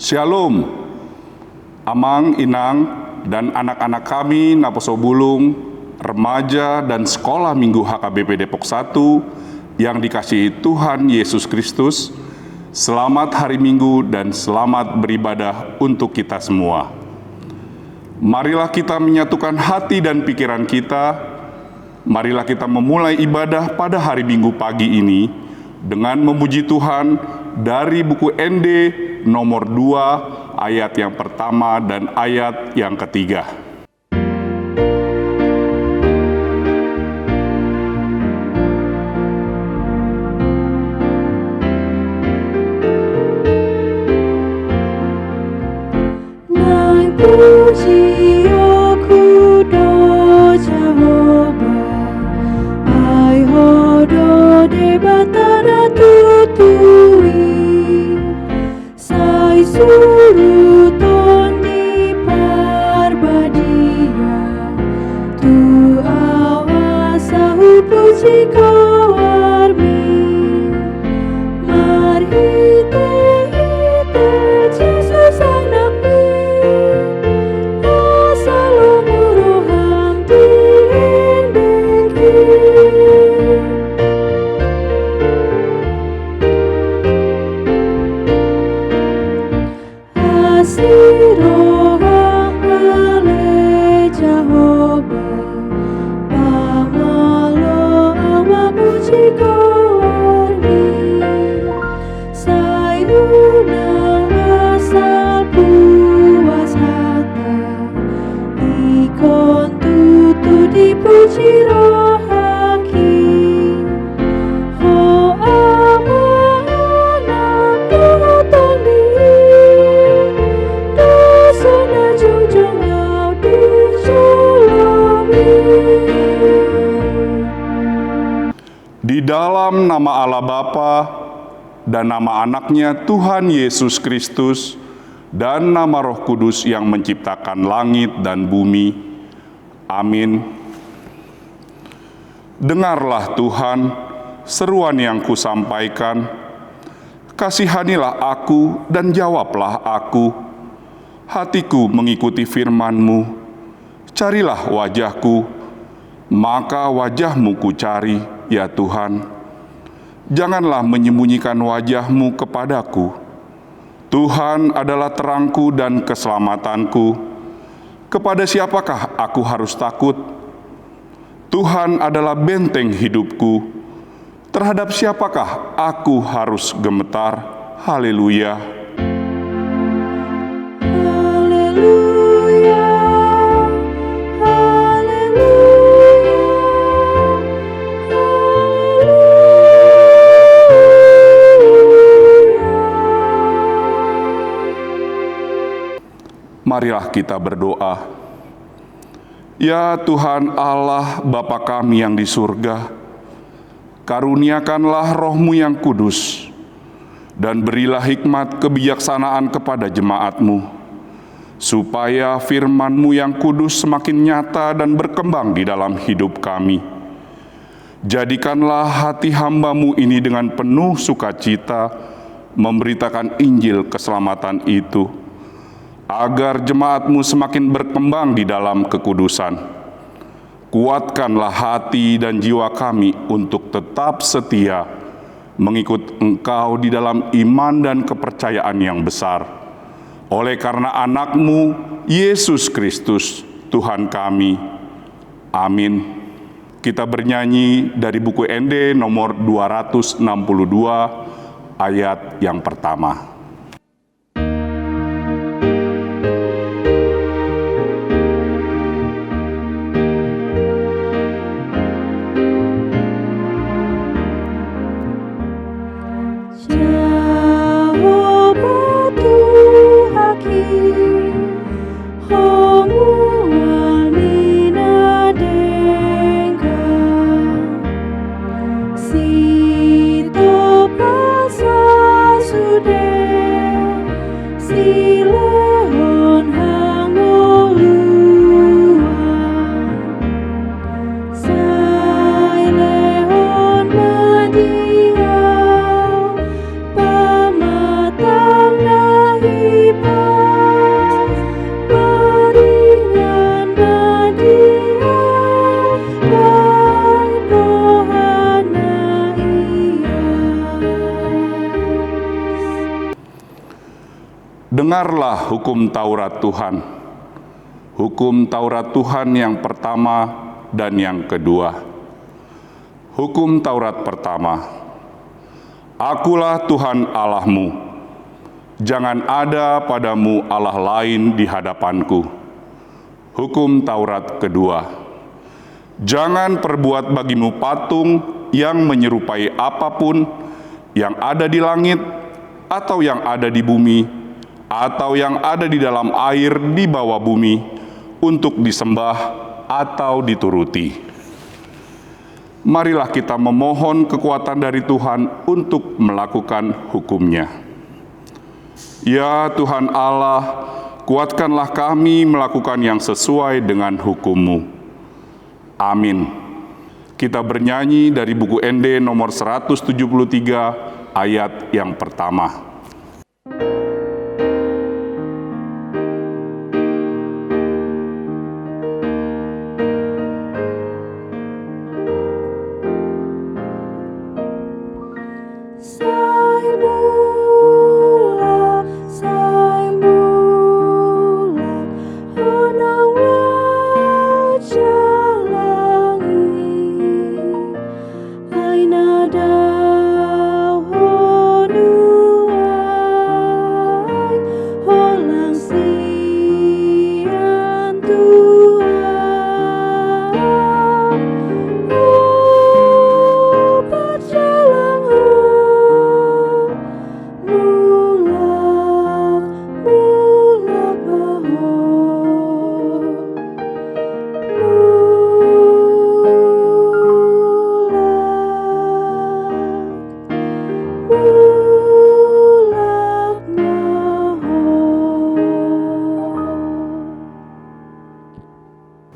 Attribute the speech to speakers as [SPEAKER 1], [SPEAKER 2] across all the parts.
[SPEAKER 1] Shalom, Amang, Inang, dan anak-anak kami Naposo Bulung, remaja dan sekolah minggu HKBP Depok 1 yang dikasihi Tuhan Yesus Kristus. Selamat hari Minggu dan selamat beribadah untuk kita semua. Marilah kita menyatukan hati dan pikiran kita. Marilah kita memulai ibadah pada hari Minggu pagi ini dengan memuji Tuhan dari buku ND nomor 2 ayat yang pertama dan ayat yang ketiga.
[SPEAKER 2] Nang puji aku do Jehovah, ai hodo de batana tutui, sai suruton di parbadia, tu awasa puji kau armi, marhite hite Jesus anakmu. Dipuji roh haki, ho amanah tutoni, dosana jujung au diculami.
[SPEAKER 1] Di dalam nama Allah Bapa dan nama anaknya Tuhan Yesus Kristus dan nama Roh Kudus yang menciptakan langit dan bumi. Amin. Dengarlah Tuhan seruan yang kusampaikan. Kasihanilah aku dan jawablah aku. Hatiku mengikuti firman-Mu. Carilah wajah-Ku, maka wajah-Mu kucari, ya Tuhan. Janganlah menyembunyikan wajah-Mu kepadaku. Tuhan adalah terangku dan keselamatanku. Kepada siapakah aku harus takut? Tuhan adalah benteng hidupku. Terhadap siapakah aku harus gemetar? Haleluya.
[SPEAKER 2] Haleluya, haleluya, haleluya.
[SPEAKER 1] Marilah kita berdoa. Ya Tuhan Allah Bapa kami yang di surga, karuniakanlah Roh-Mu yang kudus, dan berilah hikmat kebijaksanaan kepada jemaat-Mu, supaya firman-Mu yang kudus semakin nyata dan berkembang di dalam hidup kami. Jadikanlah hati hamba-Mu ini dengan penuh sukacita memberitakan Injil keselamatan itu, agar jemaat-Mu semakin berkembang di dalam kekudusan. Kuatkanlah hati dan jiwa kami untuk tetap setia mengikut Engkau di dalam iman dan kepercayaan yang besar. Oleh karena anak-Mu, Yesus Kristus, Tuhan kami. Amin. Kita bernyanyi dari buku ND nomor 262, ayat yang pertama.
[SPEAKER 2] Sito pasa
[SPEAKER 1] Dengarlah hukum Taurat Tuhan. Hukum Taurat Tuhan yang pertama dan yang kedua. Hukum Taurat pertama. Akulah Tuhan Allahmu. Jangan ada padamu Allah lain di hadapanku. Hukum Taurat kedua. Jangan perbuat bagimu patung yang menyerupai apapun yang ada di langit, atau yang ada di bumi, atau yang ada di dalam air di bawah bumi, untuk disembah atau dituruti. Marilah kita memohon kekuatan dari Tuhan untuk melakukan hukum-Nya. Ya Tuhan Allah, kuatkanlah kami melakukan yang sesuai dengan hukum-Mu. Amin. Kita bernyanyi dari buku ND nomor 173 ayat yang pertama.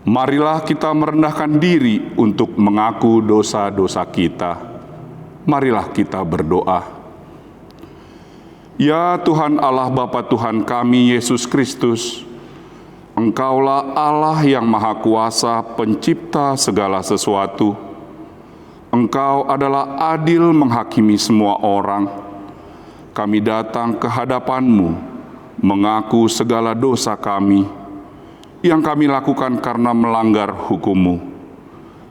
[SPEAKER 1] Marilah kita merendahkan diri untuk mengaku dosa-dosa kita. Marilah kita berdoa. Ya Tuhan Allah Bapa Tuhan kami Yesus Kristus, Engkaulah Allah yang Maha Kuasa, pencipta segala sesuatu. Engkau adalah adil menghakimi semua orang. Kami datang ke hadapan-Mu, mengaku segala dosa kami, yang kami lakukan karena melanggar hukum-Mu,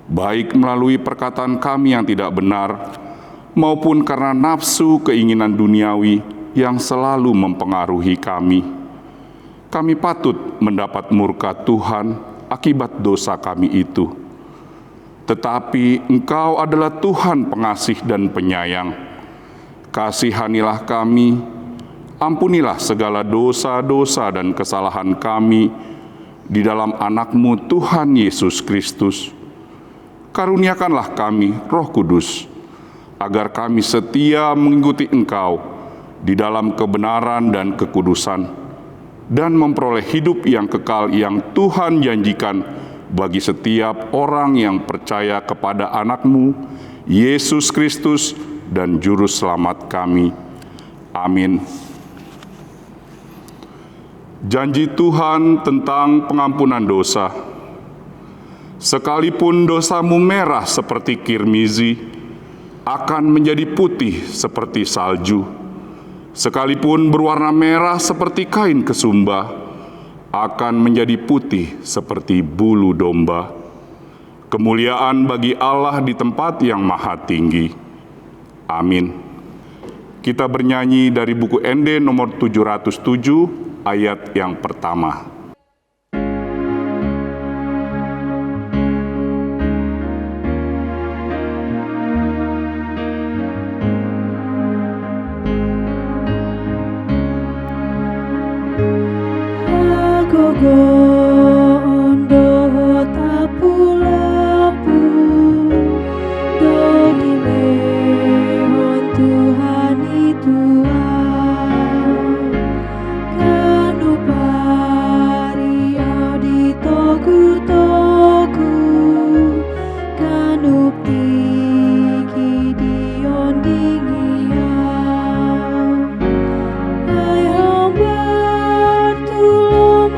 [SPEAKER 1] baik melalui perkataan kami yang tidak benar, maupun karena nafsu keinginan duniawi yang selalu mempengaruhi kami. Kami patut mendapat murka Tuhan akibat dosa kami itu. Tetapi Engkau adalah Tuhan pengasih dan penyayang. Kasihanilah kami, ampunilah segala dosa-dosa dan kesalahan kami, di dalam anak-Mu Tuhan Yesus Kristus. Karuniakanlah kami Roh Kudus, agar kami setia mengikuti Engkau di dalam kebenaran dan kekudusan, dan memperoleh hidup yang kekal yang Tuhan janjikan bagi setiap orang yang percaya kepada anak-Mu, Yesus Kristus, dan Juru Selamat kami. Amin. Janji Tuhan tentang pengampunan dosa. Sekalipun dosamu merah seperti kirmizi, akan menjadi putih seperti salju. Sekalipun berwarna merah seperti kain kesumba, akan menjadi putih seperti bulu domba. Kemuliaan bagi Allah di tempat yang maha tinggi. Amin. Kita bernyanyi dari buku ND nomor 707, ayat yang pertama.
[SPEAKER 2] Ay, hamba tulung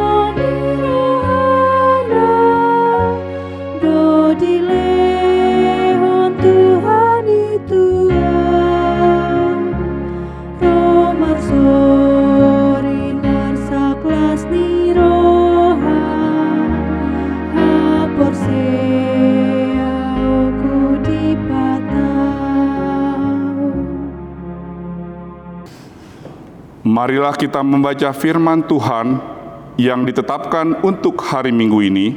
[SPEAKER 1] Marilah kita membaca firman Tuhan yang ditetapkan untuk hari Minggu ini,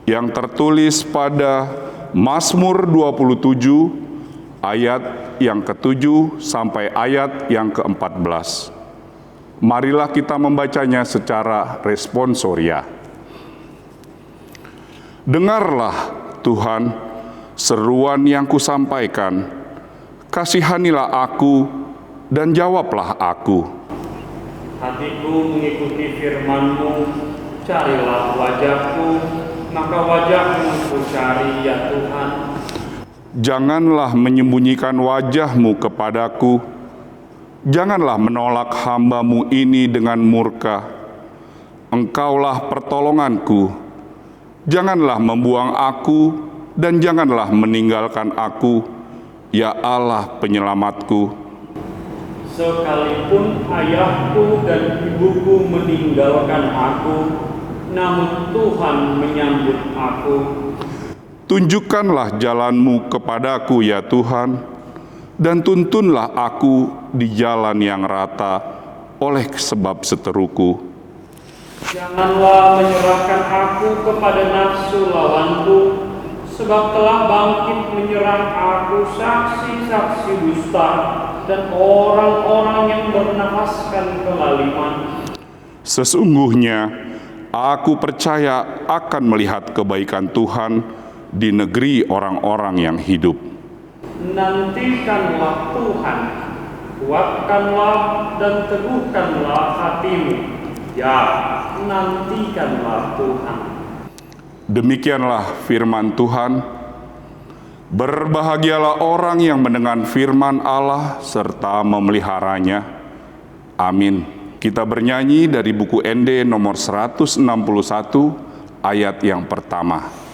[SPEAKER 1] yang tertulis pada Mazmur 27 ayat yang ke-7 sampai ayat yang ke-14. Marilah kita membacanya secara responsoria. Dengarlah Tuhan seruan yang kusampaikan, kasihanilah aku dan jawablah aku.
[SPEAKER 3] Hatiku mengikuti firman-Mu, carilah wajah-Mu, maka wajah-Mu ku cari ya Tuhan.
[SPEAKER 1] Janganlah menyembunyikan wajah-Mu kepadaku, janganlah menolak hamba-Mu ini dengan murka. Engkaulah pertolonganku, janganlah membuang aku dan janganlah meninggalkan aku, ya Allah penyelamatku.
[SPEAKER 3] Sekalipun ayahku dan ibuku meninggalkan aku, namun Tuhan menyambut aku.
[SPEAKER 1] Tunjukkanlah jalan-Mu kepadaku ya Tuhan, dan tuntunlah aku di jalan yang rata oleh sebab seteruku.
[SPEAKER 3] Janganlah menyerahkan aku kepada nafsu lawanku, sebab telah bangkit menyerang aku saksi-saksi dusta dan orang-orang yang bernafaskan kelaliman.
[SPEAKER 1] Sesungguhnya aku percaya akan melihat kebaikan Tuhan di negeri orang-orang yang hidup.
[SPEAKER 3] Nantikanlah Tuhan, kuatkanlah dan teguhkanlah hatimu. Ya, nantikanlah Tuhan.
[SPEAKER 1] Demikianlah firman Tuhan. Berbahagialah orang yang mendengar firman Allah serta memeliharanya. Amin. Kita bernyanyi dari buku ND nomor 161 ayat yang pertama.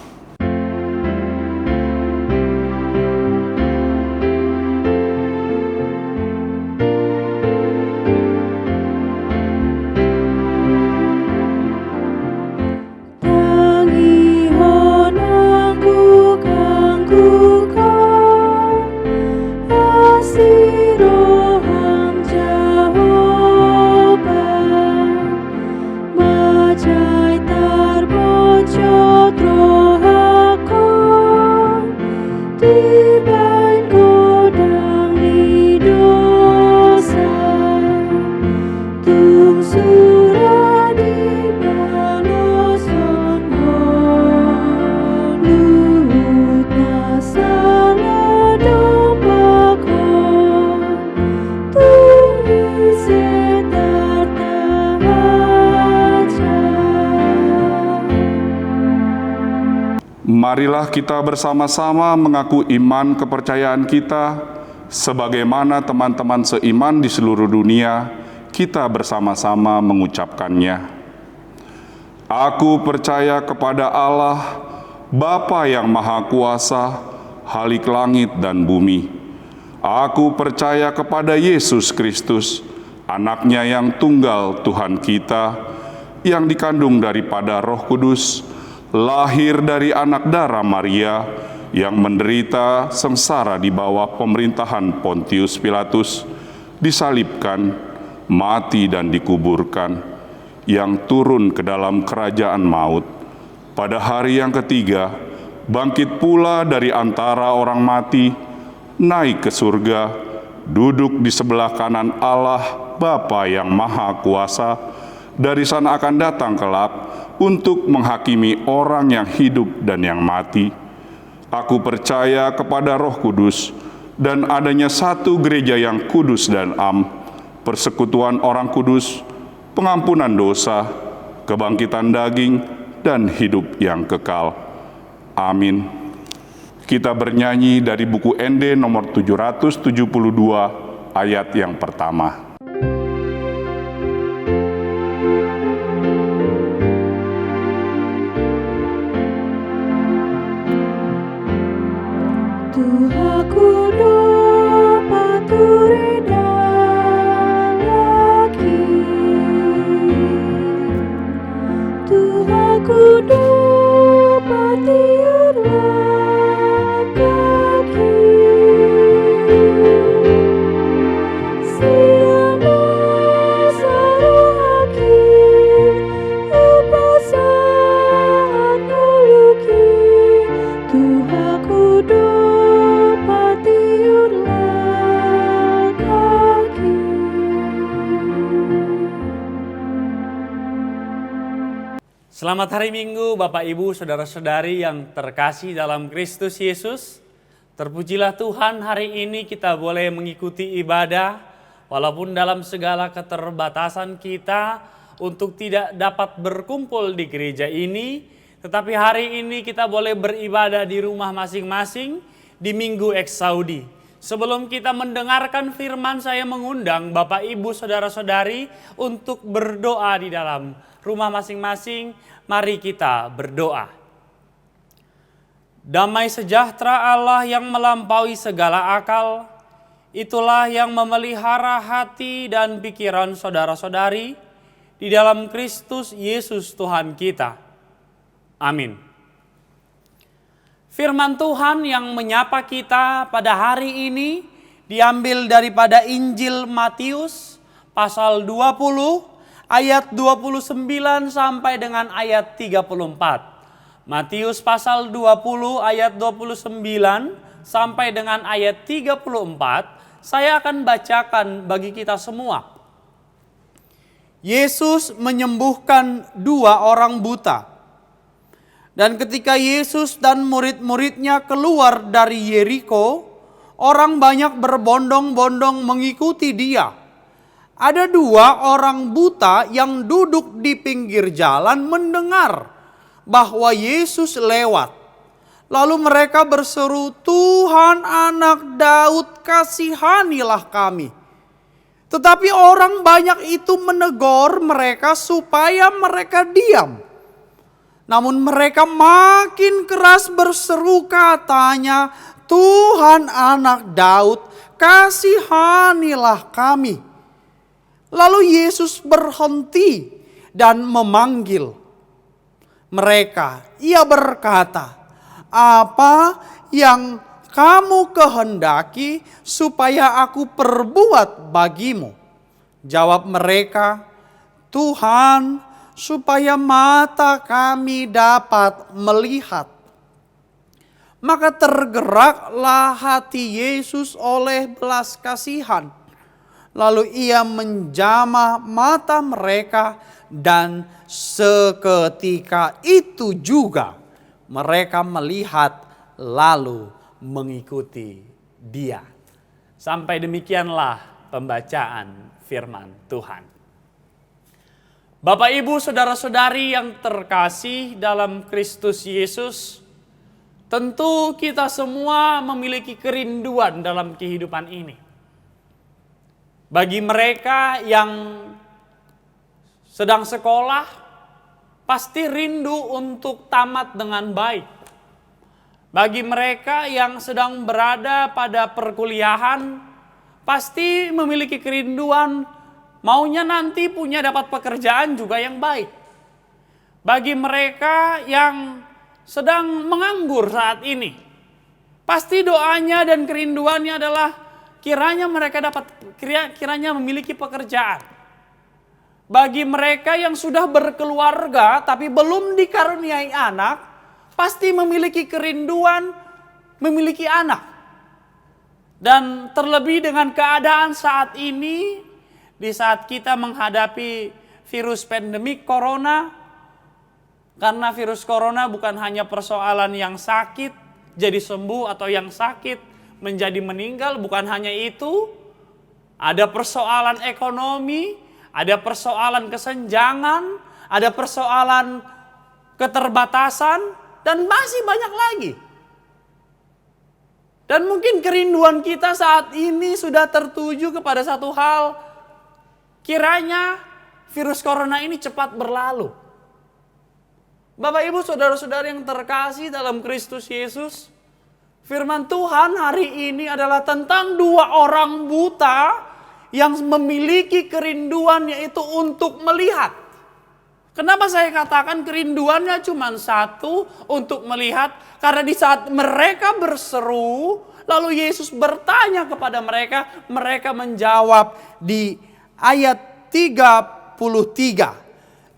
[SPEAKER 1] Marilah kita bersama-sama mengaku iman kepercayaan kita, sebagaimana teman-teman seiman di seluruh dunia, kita bersama-sama mengucapkannya. Aku percaya kepada Allah, Bapa yang Maha Kuasa, Khalik langit dan bumi. Aku percaya kepada Yesus Kristus, Anaknya yang tunggal Tuhan kita, yang dikandung daripada Roh Kudus, lahir dari anak darah Maria, yang menderita sengsara di bawah pemerintahan Pontius Pilatus, disalibkan, mati dan dikuburkan, yang turun ke dalam kerajaan maut. Pada hari yang ketiga, bangkit pula dari antara orang mati, naik ke surga, duduk di sebelah kanan Allah Bapa yang Maha Kuasa. Dari sana akan datang kelak untuk menghakimi orang yang hidup dan yang mati. Aku percaya kepada Roh Kudus dan adanya satu gereja yang kudus dan am, persekutuan orang kudus, pengampunan dosa, kebangkitan daging, dan hidup yang kekal. Amin. Kita bernyanyi dari buku ND nomor 772 ayat yang pertama.
[SPEAKER 2] Tuhanku dapat redam lagi, Tuhanku dapat tiarlah kaki, siang
[SPEAKER 4] Selamat hari Minggu Bapak Ibu Saudara-saudari yang terkasih dalam Kristus Yesus. Terpujilah Tuhan, hari ini kita boleh mengikuti ibadah walaupun dalam segala keterbatasan kita untuk tidak dapat berkumpul di gereja ini. Tetapi hari ini kita boleh beribadah di rumah masing-masing di Minggu Eksaudi. Sebelum kita mendengarkan firman, saya mengundang Bapak Ibu Saudara-saudari untuk berdoa di dalam rumah masing-masing. Mari kita berdoa. Damai sejahtera Allah yang melampaui segala akal, itulah yang memelihara hati dan pikiran saudara-saudari di dalam Kristus Yesus Tuhan kita. Amin. Firman Tuhan yang menyapa kita pada hari ini diambil daripada Injil Matius pasal 20 ayat 29 sampai dengan ayat 34. Matius pasal 20 ayat 29 sampai dengan ayat 34, saya akan bacakan bagi kita semua. Yesus menyembuhkan 2 orang buta. Dan ketika Yesus dan murid-muridnya keluar dari Yeriko, orang banyak berbondong-bondong mengikuti dia. Ada 2 orang buta yang duduk di pinggir jalan mendengar bahwa Yesus lewat. Lalu mereka berseru, "Tuhan, Anak Daud, kasihanilah kami." Tetapi orang banyak itu menegur mereka supaya mereka diam. Namun mereka makin keras berseru katanya, "Tuhan, Anak Daud, kasihanilah kami." Lalu Yesus berhenti dan memanggil mereka. Ia berkata, "Apa yang kamu kehendaki supaya aku perbuat bagimu?" Jawab mereka, "Tuhan, supaya mata kami dapat melihat." Maka tergeraklah hati Yesus oleh belas kasihan. Lalu ia menjamah mata mereka dan seketika itu juga mereka melihat lalu mengikuti dia. Sampai demikianlah pembacaan firman Tuhan. Bapak Ibu Saudara-saudari yang terkasih dalam Kristus Yesus, tentu kita semua memiliki kerinduan dalam kehidupan ini. Bagi mereka yang sedang sekolah, pasti rindu untuk tamat dengan baik. Bagi mereka yang sedang berada pada perkuliahan, pasti memiliki kerinduan maunya nanti punya dapat pekerjaan juga yang baik. Bagi mereka yang sedang menganggur saat ini, pasti doanya dan kerinduannya adalah kiranya memiliki pekerjaan. Bagi mereka yang sudah berkeluarga tapi belum dikaruniai anak, pasti memiliki kerinduan memiliki anak. Dan terlebih dengan keadaan saat ini, di saat kita menghadapi virus pandemik corona, karena virus corona bukan hanya persoalan yang sakit jadi sembuh atau yang sakit menjadi meninggal, bukan hanya itu, ada persoalan ekonomi, ada persoalan kesenjangan, ada persoalan keterbatasan, dan masih banyak lagi. Dan mungkin kerinduan kita saat ini sudah tertuju kepada satu hal, kiranya virus corona ini cepat berlalu. Bapak Ibu Saudara-saudari yang terkasih dalam Kristus Yesus, firman Tuhan hari ini adalah tentang 2 orang buta yang memiliki kerinduan, yaitu untuk melihat. Kenapa saya katakan kerinduannya cuma satu, untuk melihat? Karena di saat mereka berseru, lalu Yesus bertanya kepada mereka, mereka menjawab di ayat 33.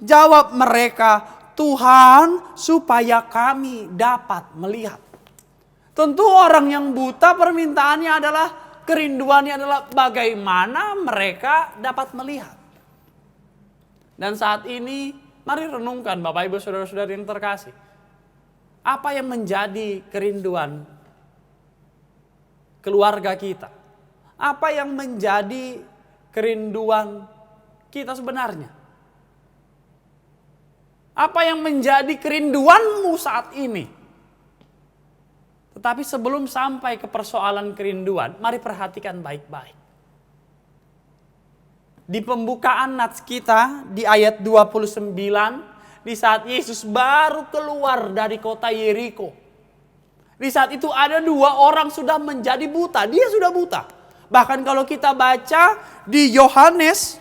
[SPEAKER 4] Jawab mereka, "Tuhan, supaya kami dapat melihat." Tentu orang yang buta permintaannya adalah, kerinduannya adalah bagaimana mereka dapat melihat. Dan saat ini Mari renungkan Bapak Ibu Saudara-saudara yang terkasih. Apa yang menjadi kerinduan keluarga kita? Apa yang menjadi kerinduan kita sebenarnya? Apa yang menjadi kerinduanmu saat ini? Tetapi sebelum sampai ke persoalan kerinduan, mari perhatikan baik-baik. Di pembukaan nats kita di ayat 29, di saat Yesus baru keluar dari kota Yeriko. Di saat itu ada 2 orang sudah menjadi buta, dia sudah buta. Bahkan kalau kita baca di Yohanes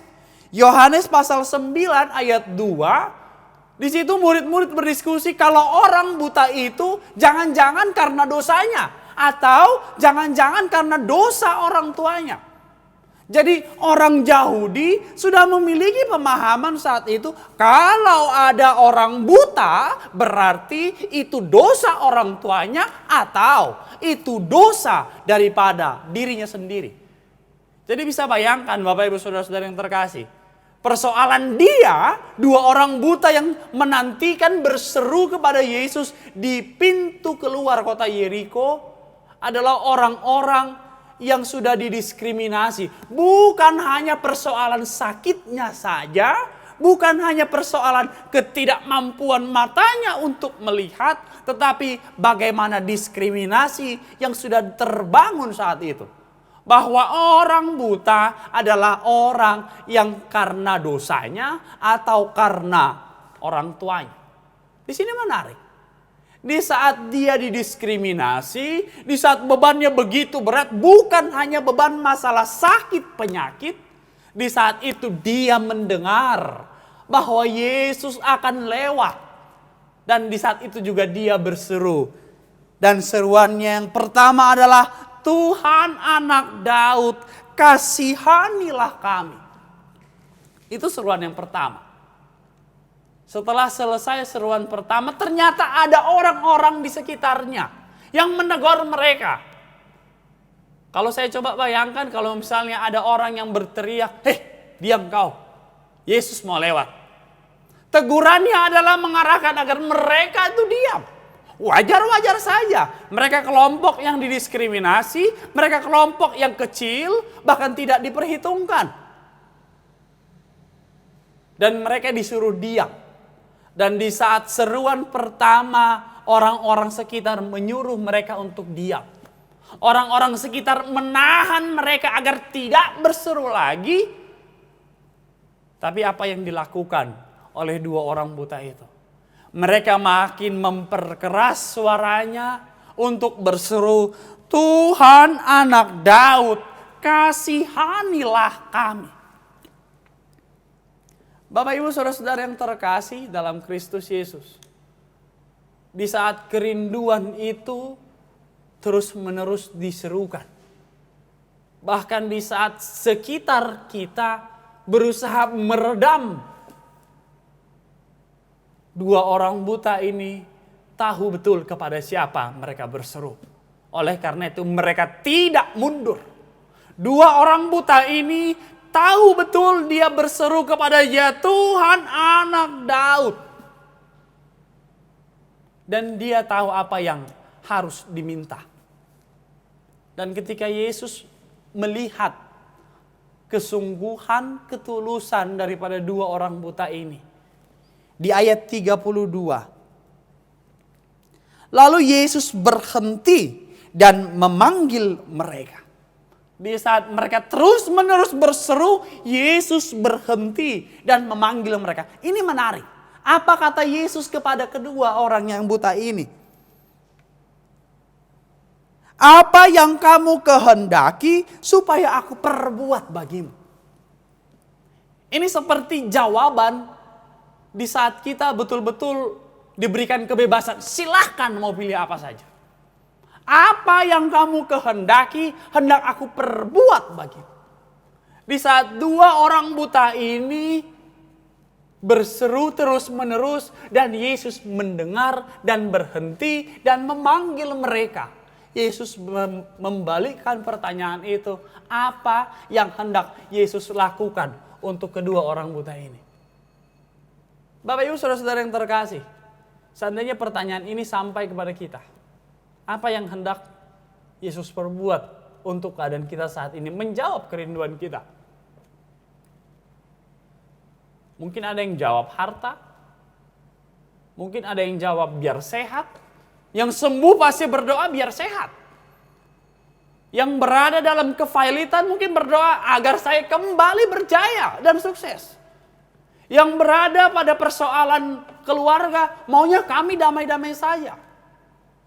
[SPEAKER 4] pasal 9 ayat 2, di situ murid-murid berdiskusi kalau orang buta itu jangan-jangan karena dosanya atau jangan-jangan karena dosa orang tuanya. Jadi orang Yahudi sudah memiliki pemahaman saat itu kalau ada orang buta berarti itu dosa orang tuanya atau itu dosa daripada dirinya sendiri. Jadi bisa bayangkan Bapak Ibu Saudara-saudara yang terkasih. Persoalan dia, 2 orang buta yang menantikan berseru kepada Yesus di pintu keluar kota Yeriko adalah orang-orang yang sudah didiskriminasi. Bukan hanya persoalan sakitnya saja, bukan hanya persoalan ketidakmampuan matanya untuk melihat, tetapi bagaimana diskriminasi yang sudah terbangun saat itu. Bahwa orang buta adalah orang yang karena dosanya atau karena orang tuanya. Di sini menarik. Di saat dia didiskriminasi, di saat bebannya begitu berat, bukan hanya beban masalah sakit penyakit, di saat itu dia mendengar bahwa Yesus akan lewat. Dan di saat itu juga dia berseru. Dan seruannya yang pertama adalah, Tuhan Anak Daud, kasihanilah kami. Itu seruan yang pertama. Setelah selesai seruan pertama, ternyata ada orang-orang di sekitarnya yang menegur mereka. Kalau saya coba bayangkan, kalau misalnya ada orang yang berteriak, "Hei, diam kau, Yesus mau lewat." Tegurannya adalah mengarahkan agar mereka itu diam. Wajar-wajar saja. Mereka kelompok yang didiskriminasi, mereka kelompok yang kecil, bahkan tidak diperhitungkan. Dan mereka disuruh diam. Dan di saat seruan pertama, orang-orang sekitar menyuruh mereka untuk diam. Orang-orang sekitar menahan mereka agar tidak berseru lagi. Tapi apa yang dilakukan oleh 2 orang buta itu? Mereka makin memperkeras suaranya untuk berseru, Tuhan Anak Daud, kasihanilah kami. Bapak Ibu Saudara-saudara yang terkasih dalam Kristus Yesus. Di saat kerinduan itu terus-menerus diserukan. Bahkan di saat sekitar kita berusaha meredam, 2 orang buta ini tahu betul kepada siapa mereka berseru. Oleh karena itu mereka tidak mundur. 2 orang buta ini tahu betul dia berseru kepada ya Tuhan Anak Daud. Dan dia tahu apa yang harus diminta. Dan ketika Yesus melihat kesungguhan, ketulusan daripada 2 orang buta ini. Di ayat 32. Lalu Yesus berhenti dan memanggil mereka. Di saat mereka terus-menerus berseru, Yesus berhenti dan memanggil mereka. Ini menarik. Apa kata Yesus kepada kedua orang yang buta ini? Apa yang kamu kehendaki supaya aku perbuat bagimu? Ini seperti jawaban di saat kita betul-betul diberikan kebebasan. Silahkan mau pilih apa saja. Apa yang kamu kehendaki, hendak aku perbuat bagimu. Di saat 2 orang buta ini berseru terus-menerus dan Yesus mendengar dan berhenti dan memanggil mereka. Yesus membalikkan pertanyaan itu. Apa yang hendak Yesus lakukan untuk kedua orang buta ini? Bapak Ibu Saudara-saudara yang terkasih, seandainya pertanyaan ini sampai kepada kita, apa yang hendak Yesus perbuat untuk keadaan kita saat ini? Menjawab kerinduan kita. Mungkin ada yang jawab harta, mungkin ada yang jawab biar sehat, yang sembuh pasti berdoa biar sehat. Yang berada dalam kefailitan mungkin berdoa agar saya kembali berjaya dan sukses. Yang berada pada persoalan keluarga, maunya kami damai-damai saja.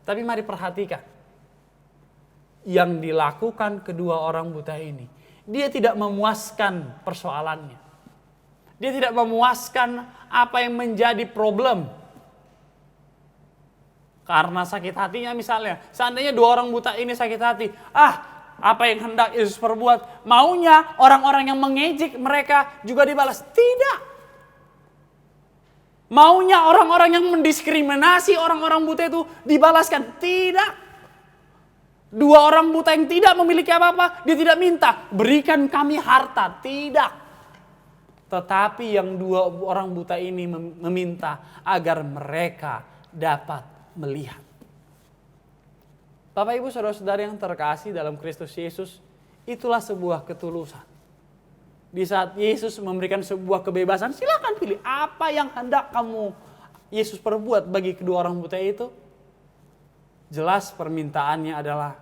[SPEAKER 4] Tapi mari perhatikan, yang dilakukan kedua orang buta ini, dia tidak memuaskan persoalannya. Dia tidak memuaskan apa yang menjadi problem. Karena sakit hatinya misalnya, seandainya dua orang buta ini sakit hati, apa yang hendak Yesus perbuat? Maunya orang-orang yang mengejek mereka juga dibalas? Tidak. Maunya orang-orang yang mendiskriminasi orang-orang buta itu dibalaskan? Tidak. Dua orang buta yang tidak memiliki apa-apa, dia tidak minta, berikan kami harta. Tidak. Tetapi yang dua orang buta ini meminta agar mereka dapat melihat. Bapak Ibu Saudara-saudara yang terkasih dalam Kristus Yesus, itulah sebuah ketulusan. Di saat Yesus memberikan sebuah kebebasan, silakan pilih apa yang hendak kamu Yesus perbuat bagi kedua orang buta itu. Jelas permintaannya adalah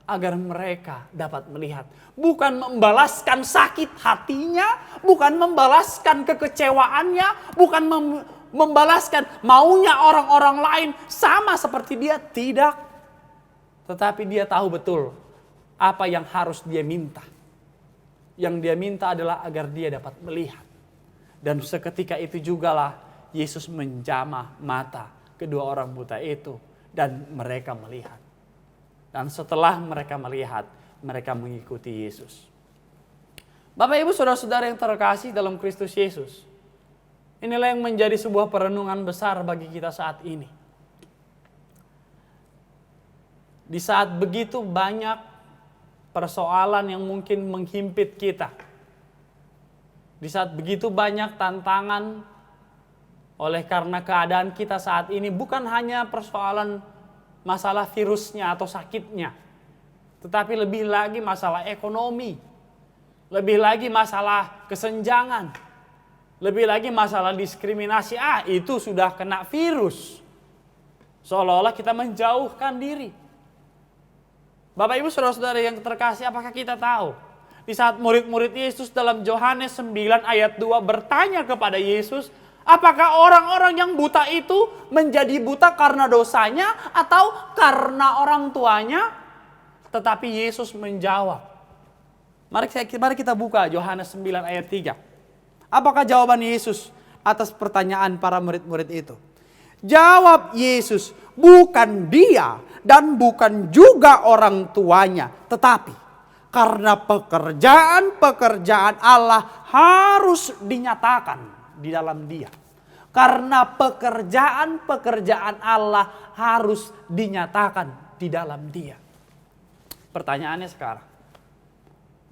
[SPEAKER 4] agar mereka dapat melihat. Bukan membalaskan sakit hatinya, bukan membalaskan kekecewaannya, bukan membalaskan maunya orang-orang lain sama seperti dia. Tidak. Tetapi dia tahu betul apa yang harus dia minta. Yang dia minta adalah agar dia dapat melihat. Dan seketika itu jugalah Yesus menjamah mata kedua orang buta itu. Dan mereka melihat. Dan setelah mereka melihat, mereka mengikuti Yesus. Bapak Ibu Saudara-saudara yang terkasih dalam Kristus Yesus, inilah yang menjadi sebuah perenungan besar bagi kita saat ini. Di saat begitu banyak persoalan yang mungkin menghimpit kita. Di saat begitu banyak tantangan oleh karena keadaan kita saat ini, bukan hanya persoalan masalah virusnya atau sakitnya, tetapi lebih lagi masalah ekonomi, lebih lagi masalah kesenjangan, lebih lagi masalah diskriminasi. Itu sudah kena virus. Seolah-olah kita menjauhkan diri. Bapak Ibu Saudara-saudara yang terkasih, apakah kita tahu di saat murid-murid Yesus dalam Yohanes 9 ayat 2 bertanya kepada Yesus, apakah orang-orang yang buta itu menjadi buta karena dosanya atau karena orang tuanya? Tetapi Yesus menjawab. Mari kita buka Yohanes 9 ayat 3. Apakah jawaban Yesus atas pertanyaan para murid-murid itu? Jawab Yesus, bukan dia dan bukan juga orang tuanya, tetapi karena pekerjaan-pekerjaan Allah harus dinyatakan di dalam dia. Karena pekerjaan-pekerjaan Allah harus dinyatakan di dalam dia. Pertanyaannya sekarang,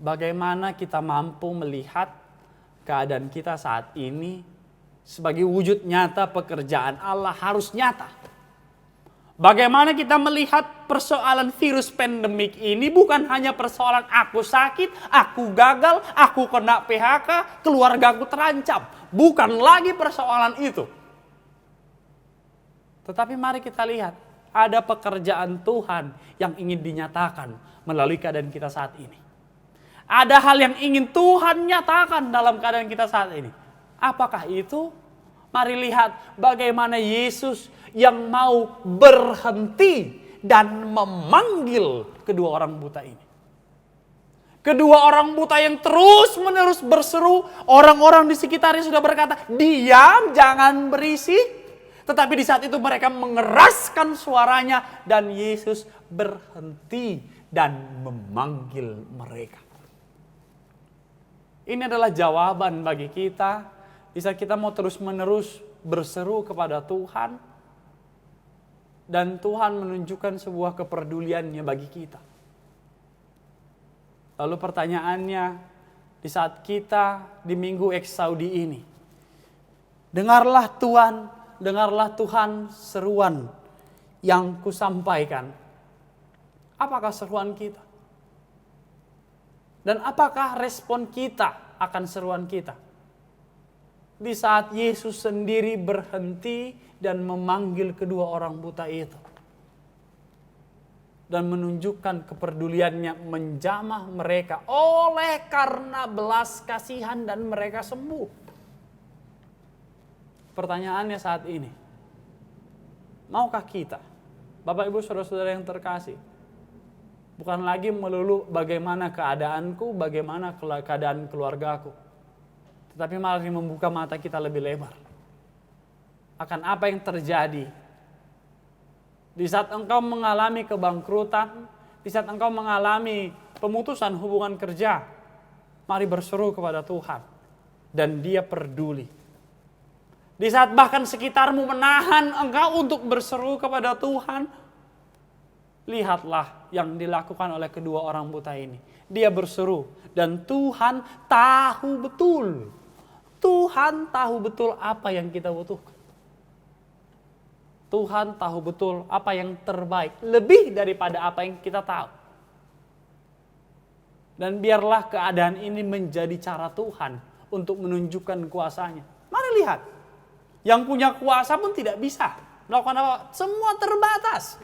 [SPEAKER 4] bagaimana kita mampu melihat keadaan kita saat ini sebagai wujud nyata pekerjaan Allah harus nyata? Bagaimana kita melihat persoalan virus pandemik ini bukan hanya persoalan aku sakit, aku gagal, aku kena PHK, keluargaku terancam. Bukan lagi persoalan itu. Tetapi mari kita lihat, ada pekerjaan Tuhan yang ingin dinyatakan melalui keadaan kita saat ini. Ada hal yang ingin Tuhan nyatakan dalam keadaan kita saat ini. Apakah itu? Mari lihat bagaimana Yesus yang mau berhenti dan memanggil kedua orang buta ini. Kedua orang buta yang terus-menerus berseru, orang-orang di sekitarnya sudah berkata, diam, jangan berisik. Tetapi di saat itu mereka mengeraskan suaranya dan Yesus berhenti dan memanggil mereka. Ini adalah jawaban bagi kita. Di saat kita mau terus-menerus berseru kepada Tuhan, dan Tuhan menunjukkan sebuah kepeduliannya bagi kita. Lalu pertanyaannya, di saat kita di Minggu Eks Saudi ini, Dengarlah Tuhan seruan yang kusampaikan. Apakah seruan kita? Dan apakah respon kita akan seruan kita? Di saat Yesus sendiri berhenti dan memanggil kedua orang buta itu. Dan menunjukkan kepeduliannya menjamah mereka oleh karena belas kasihan dan mereka sembuh. Pertanyaannya saat ini, maukah kita, Bapak Ibu Saudara-saudara yang terkasih, bukan lagi melulu bagaimana keadaanku, bagaimana keadaan keluargaku, tetapi mari membuka mata kita lebih lebar akan apa yang terjadi di saat engkau mengalami kebangkrutan, di saat engkau mengalami pemutusan hubungan kerja. Mari berseru kepada Tuhan dan Dia peduli. Di saat bahkan sekitarmu menahan engkau untuk berseru kepada Tuhan, lihatlah yang dilakukan oleh kedua orang buta ini. Dia berseru dan Tuhan tahu betul. Tuhan tahu betul apa yang kita butuhkan. Tuhan tahu betul apa yang terbaik, lebih daripada apa yang kita tahu. Dan biarlah keadaan ini menjadi cara Tuhan untuk menunjukkan kuasa-Nya. Mari lihat, yang punya kuasa pun tidak bisa melakukan apa, semua terbatas.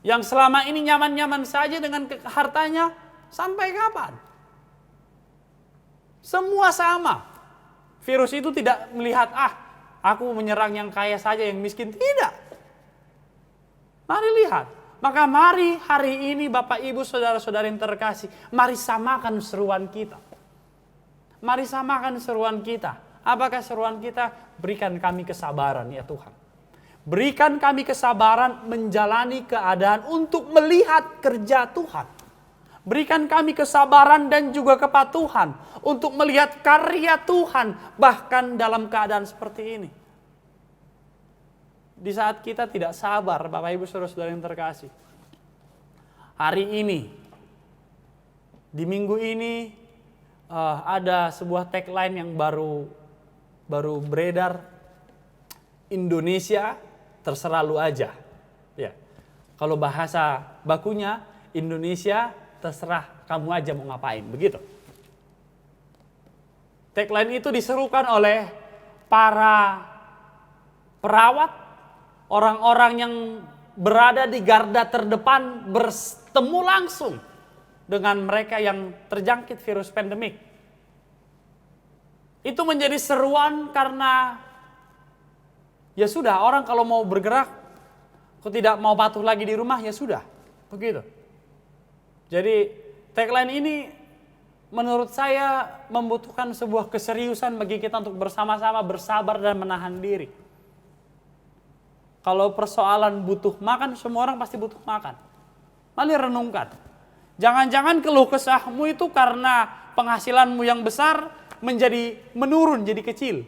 [SPEAKER 4] Yang selama ini nyaman-nyaman saja dengan hartanya, sampai kapan? Semua sama. Virus itu tidak melihat, aku menyerang yang kaya saja, yang miskin. Tidak. Mari lihat. Maka mari hari ini Bapak Ibu Saudara-saudara yang terkasih, mari samakan seruan kita. Mari samakan seruan kita. Apakah seruan kita? Berikan kami kesabaran ya Tuhan. Berikan kami kesabaran menjalani keadaan untuk melihat kerja Tuhan. Berikan kami kesabaran dan juga kepatuhan untuk melihat karya Tuhan bahkan dalam keadaan seperti ini. Di saat kita tidak sabar, Bapak Ibu Saudara-saudara yang terkasih. Hari ini, di minggu ini ada sebuah tagline yang baru beredar. Indonesia terserah lu aja. Ya. Kalau bahasa bakunya, Indonesia terserah kamu aja mau ngapain, begitu. Tagline itu diserukan oleh para perawat, orang-orang yang berada di garda terdepan bertemu langsung dengan mereka yang terjangkit virus pandemik. Itu menjadi seruan karena ya sudah, orang kalau mau bergerak, kalau tidak mau patuh lagi di rumah, ya sudah, begitu. Jadi tagline ini menurut saya membutuhkan sebuah keseriusan bagi kita untuk bersama-sama bersabar dan menahan diri. Kalau persoalan butuh makan, semua orang pasti butuh makan. Mari renungkan. Jangan-jangan keluh kesahmu itu karena penghasilanmu yang besar menurun jadi kecil.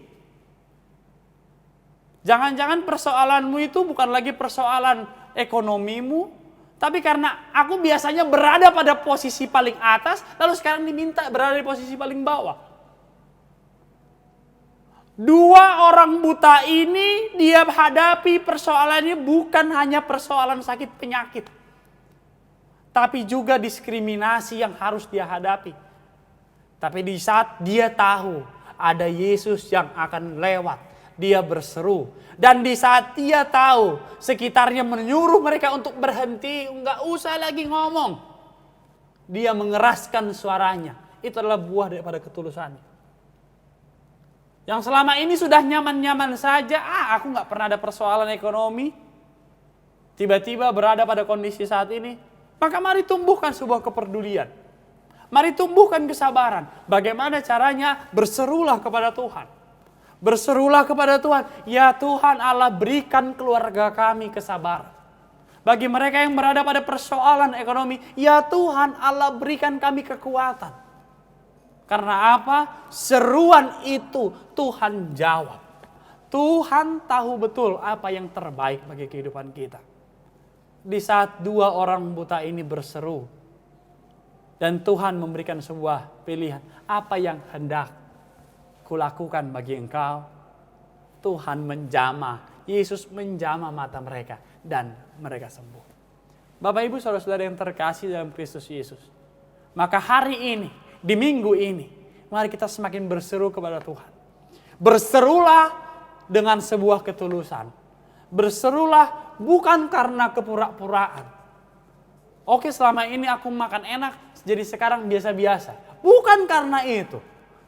[SPEAKER 4] Jangan-jangan persoalanmu itu bukan lagi persoalan ekonomimu, tapi karena aku biasanya berada pada posisi paling atas, lalu sekarang diminta berada di posisi paling bawah. Dua orang buta ini dia hadapi persoalannya bukan hanya persoalan sakit penyakit, tapi juga diskriminasi yang harus dia hadapi. Tapi di saat dia tahu ada Yesus yang akan lewat, dia berseru. Dan di saat dia tahu sekitarnya menyuruh mereka untuk berhenti, enggak usah lagi ngomong, dia mengeraskan suaranya. Itu adalah buah daripada ketulusannya. Yang selama ini sudah nyaman-nyaman saja, aku nggak pernah ada persoalan ekonomi, tiba-tiba berada pada kondisi saat ini, maka mari tumbuhkan sebuah kepedulian. Mari tumbuhkan kesabaran. Bagaimana caranya? Berserulah kepada Tuhan. Berserulah kepada Tuhan, ya Tuhan Allah berikan keluarga kami kesabaran. Bagi mereka yang berada pada persoalan ekonomi, ya Tuhan Allah berikan kami kekuatan. Karena apa? Seruan itu Tuhan jawab. Tuhan tahu betul apa yang terbaik bagi kehidupan kita. Di saat dua orang buta ini berseru, dan Tuhan memberikan sebuah pilihan. Apa yang hendak kulakukan bagi engkau? Tuhan menjamah, Yesus menjamah mata mereka dan mereka sembuh. Bapak Ibu saudara-saudara yang terkasih dalam Kristus Yesus. Maka hari ini, di minggu ini, mari kita semakin berseru kepada Tuhan. Berserulah dengan sebuah ketulusan. Berserulah bukan karena kepura-puraan. Oke, selama ini aku makan enak, jadi sekarang biasa-biasa. Bukan karena itu.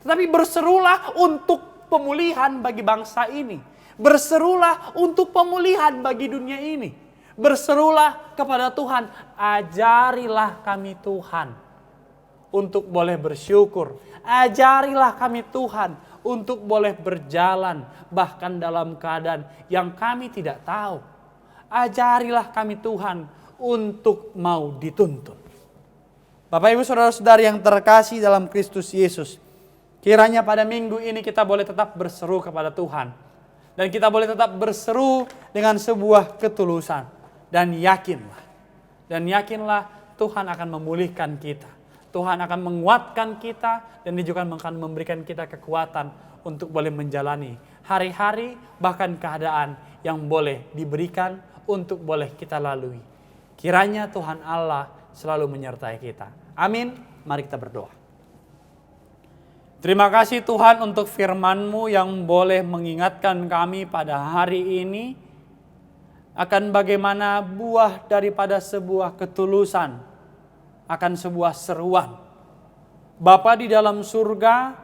[SPEAKER 4] Tetapi berserulah untuk pemulihan bagi bangsa ini. Berserulah untuk pemulihan bagi dunia ini. Berserulah kepada Tuhan, ajarilah kami Tuhan untuk boleh bersyukur. Ajarilah kami Tuhan untuk boleh berjalan bahkan dalam keadaan yang kami tidak tahu. Ajarilah kami Tuhan untuk mau dituntun. Bapak Ibu saudara-saudari yang terkasih dalam Kristus Yesus, kiranya pada minggu ini kita boleh tetap berseru kepada Tuhan. Dan kita boleh tetap berseru dengan sebuah ketulusan. Dan yakinlah Tuhan akan memulihkan kita. Tuhan akan menguatkan kita dan dia juga akan memberikan kita kekuatan untuk boleh menjalani hari-hari bahkan keadaan yang boleh diberikan untuk boleh kita lalui. Kiranya Tuhan Allah selalu menyertai kita. Amin. Mari kita berdoa. Terima kasih Tuhan untuk firman-Mu yang boleh mengingatkan kami pada hari ini akan bagaimana buah daripada sebuah ketulusan, akan sebuah seruan. Bapa di dalam surga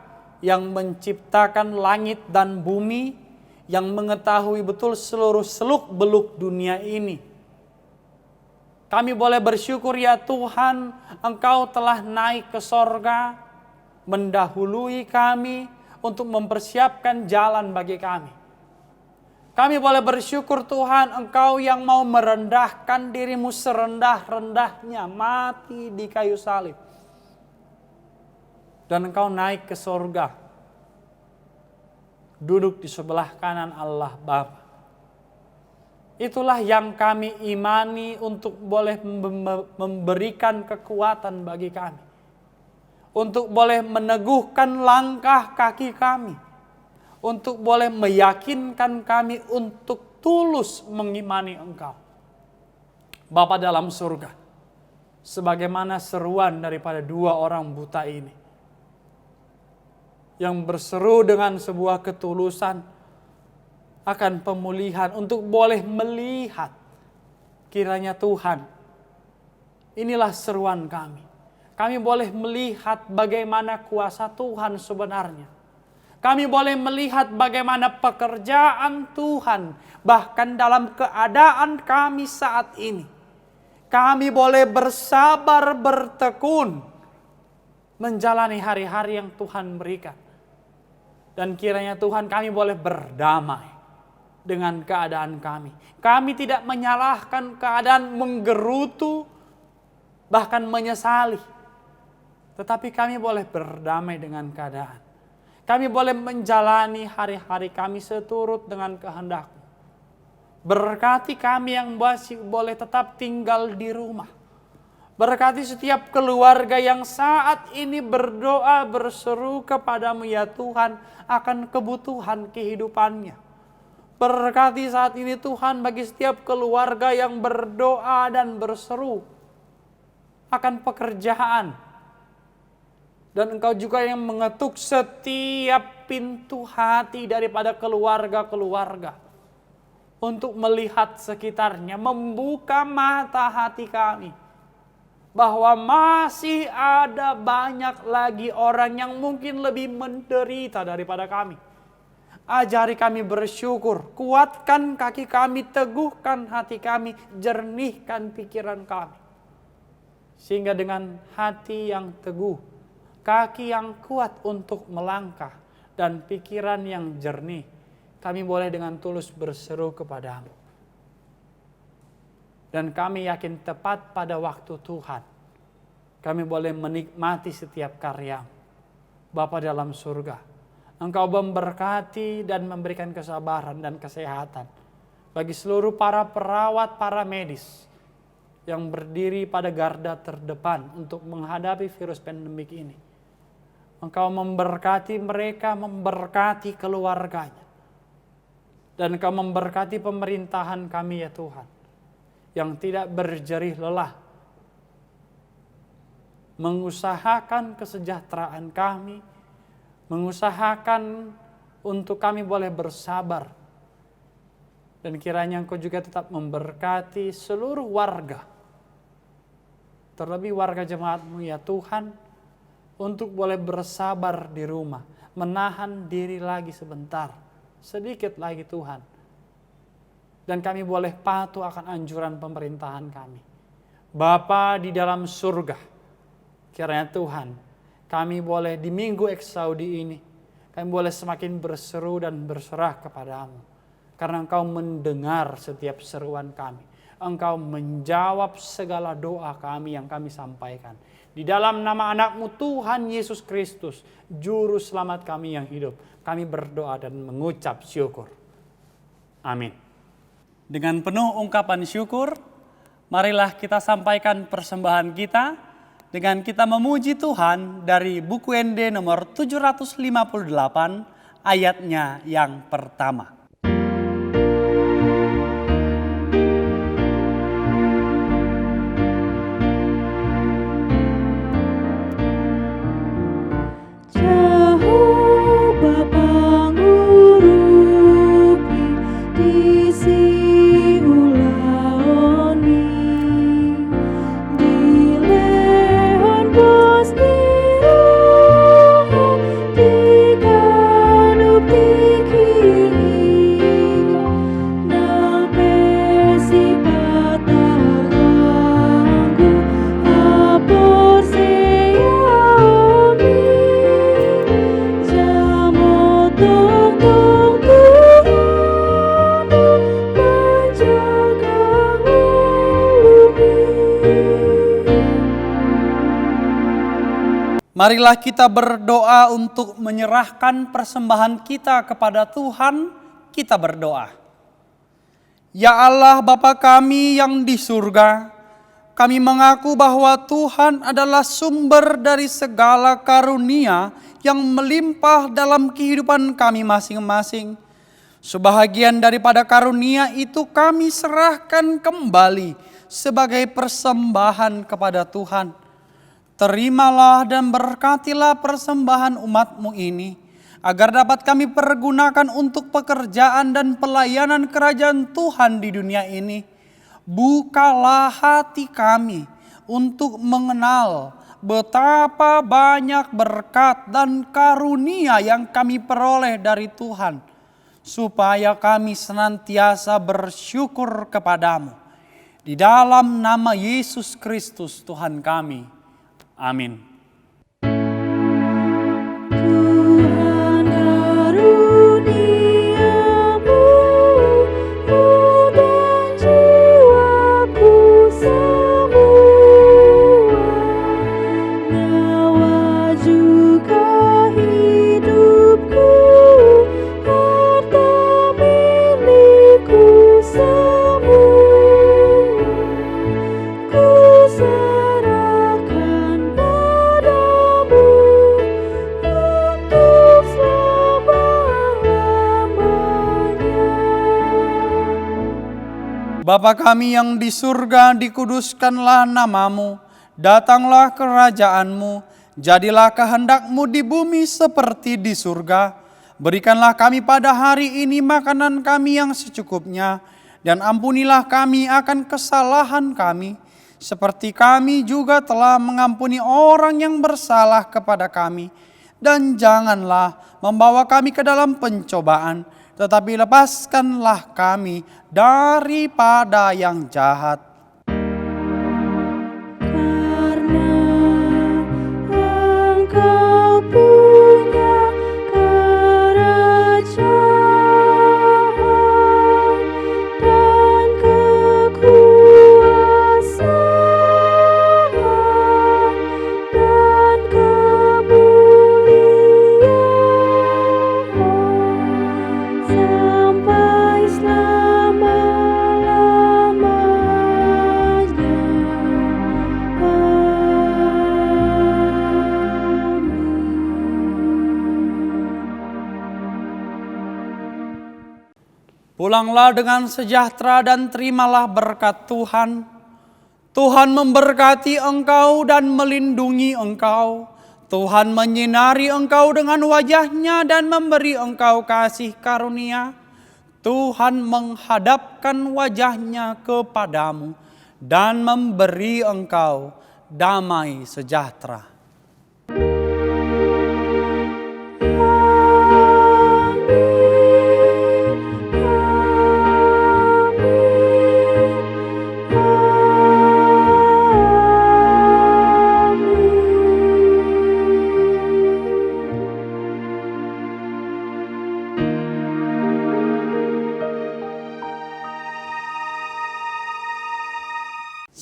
[SPEAKER 4] yang menciptakan langit dan bumi, yang mengetahui betul seluruh seluk-beluk dunia ini. Kami boleh bersyukur ya Tuhan, Engkau telah naik ke sorga, mendahului kami untuk mempersiapkan jalan bagi kami. Kami boleh bersyukur Tuhan, Engkau yang mau merendahkan dirimu serendah-rendahnya, mati di kayu salib. Dan Engkau naik ke sorga, duduk di sebelah kanan Allah Bapa. Itulah yang kami imani untuk boleh memberikan kekuatan bagi kami. Untuk boleh meneguhkan langkah kaki kami. Untuk boleh meyakinkan kami untuk tulus mengimani Engkau. Bapa dalam surga, sebagaimana seruan daripada dua orang buta ini, yang berseru dengan sebuah ketulusan akan pemulihan untuk boleh melihat. Kiranya Tuhan, inilah seruan kami. Kami boleh melihat bagaimana kuasa Tuhan sebenarnya. Kami boleh melihat bagaimana pekerjaan Tuhan bahkan dalam keadaan kami saat ini. Kami boleh bersabar bertekun menjalani hari-hari yang Tuhan berikan. Dan kiranya Tuhan kami boleh berdamai dengan keadaan kami. Kami tidak menyalahkan keadaan, menggerutu, bahkan menyesali. Tetapi kami boleh berdamai dengan keadaan. Kami boleh menjalani hari-hari kami seturut dengan kehendak-Mu. Berkati kami yang masih boleh tetap tinggal di rumah. Berkati setiap keluarga yang saat ini berdoa berseru kepada-Mu ya Tuhan akan kebutuhan kehidupannya. Berkati saat ini Tuhan bagi setiap keluarga yang berdoa dan berseru akan pekerjaan. Dan Engkau juga yang mengetuk setiap pintu hati daripada keluarga-keluarga. Untuk melihat sekitarnya, membuka mata hati kami. Bahwa masih ada banyak lagi orang yang mungkin lebih menderita daripada kami. Ajari kami bersyukur, kuatkan kaki kami, teguhkan hati kami, jernihkan pikiran kami. Sehingga dengan hati yang teguh, kaki yang kuat untuk melangkah, dan pikiran yang jernih, kami boleh dengan tulus berseru kepada-Mu. Dan kami yakin tepat pada waktu Tuhan, kami boleh menikmati setiap karya-Mu. Bapa dalam surga, Engkau memberkati dan memberikan kesabaran dan kesehatan bagi seluruh para perawat, para medis yang berdiri pada garda terdepan untuk menghadapi virus pandemik ini. Engkau memberkati mereka, memberkati keluarganya. Dan Engkau memberkati pemerintahan kami ya Tuhan, yang tidak berjerih lelah mengusahakan kesejahteraan kami, mengusahakan untuk kami boleh bersabar. Dan kiranya Engkau juga tetap memberkati seluruh warga, terlebih warga jemaat-Mu ya Tuhan, untuk boleh bersabar di rumah, menahan diri lagi sebentar, sedikit lagi Tuhan. Dan kami boleh patuh akan anjuran pemerintahan kami. Bapa di dalam surga, kiranya Tuhan, kami boleh di Minggu Eksaudi ini, kami boleh semakin berseru dan berserah kepadamu. Karena Engkau mendengar setiap seruan kami. Engkau menjawab segala doa kami yang kami sampaikan. Di dalam nama anak-Mu Tuhan Yesus Kristus, Juru Selamat kami yang hidup, kami berdoa dan mengucap syukur. Amin. Dengan penuh ungkapan syukur, marilah kita sampaikan persembahan kita dengan kita memuji Tuhan dari buku ND nomor 758 ayatnya yang pertama. Marilah kita berdoa untuk menyerahkan persembahan kita kepada Tuhan. Kita berdoa. Ya Allah Bapa kami yang di surga, kami mengaku bahwa Tuhan adalah sumber dari segala karunia yang melimpah dalam kehidupan kami masing-masing. Sebahagian daripada karunia itu kami serahkan kembali sebagai persembahan kepada Tuhan. Terimalah dan berkatilah persembahan umat-Mu ini, agar dapat kami pergunakan untuk pekerjaan dan pelayanan kerajaan Tuhan di dunia ini. Bukalah hati kami untuk mengenal betapa banyak berkat dan karunia yang kami peroleh dari Tuhan, supaya kami senantiasa bersyukur kepadamu. Di dalam nama Yesus Kristus Tuhan kami. Amin.
[SPEAKER 2] Tuhan karuniamu, dan jiwaku semua, nyawa juga hidupku, harta milikku semua, ku serahkan padamu untuk selama-lamanya.
[SPEAKER 4] Bapa kami yang di surga, dikuduskanlah namamu, datanglah kerajaan-Mu, jadilah kehendak-Mu di bumi seperti di surga. Berikanlah kami pada hari ini makanan kami yang secukupnya, dan ampunilah kami akan kesalahan kami, seperti kami juga telah mengampuni orang yang bersalah kepada kami. Dan janganlah membawa kami ke dalam pencobaan, tetapi lepaskanlah kami daripada yang jahat.
[SPEAKER 2] Karena Engkau punya kerajaan dan kekuasaan dan kemuliaan, sampai selama-lamanya.
[SPEAKER 4] Pulanglah dengan sejahtera dan terimalah berkat Tuhan. Tuhan memberkati engkau dan melindungi engkau. Tuhan menyinari engkau dengan wajah-Nya dan memberi engkau kasih karunia. Tuhan menghadapkan wajah-Nya kepadamu dan memberi engkau damai sejahtera.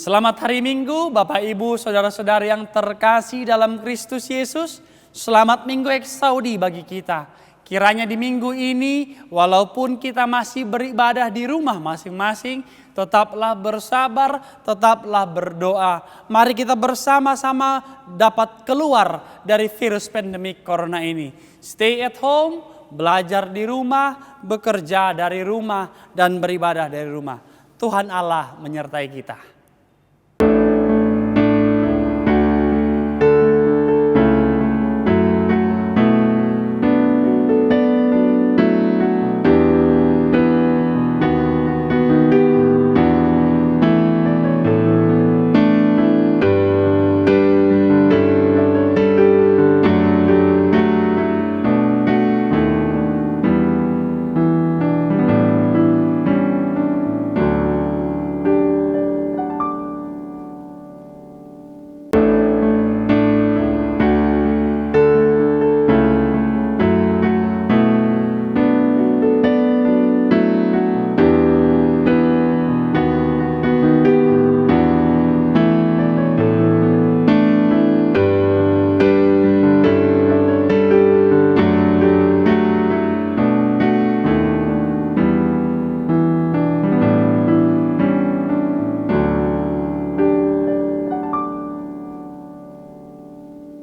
[SPEAKER 4] Selamat hari Minggu, Bapak Ibu, Saudara-saudara yang terkasih dalam Kristus Yesus. Selamat Minggu Eksaudi bagi kita. Kiranya di minggu ini, walaupun kita masih beribadah di rumah masing-masing, tetaplah bersabar, tetaplah berdoa. Mari kita bersama-sama dapat keluar dari virus pandemik corona ini. Stay at home, belajar di rumah, bekerja dari rumah, dan beribadah dari rumah. Tuhan Allah menyertai kita.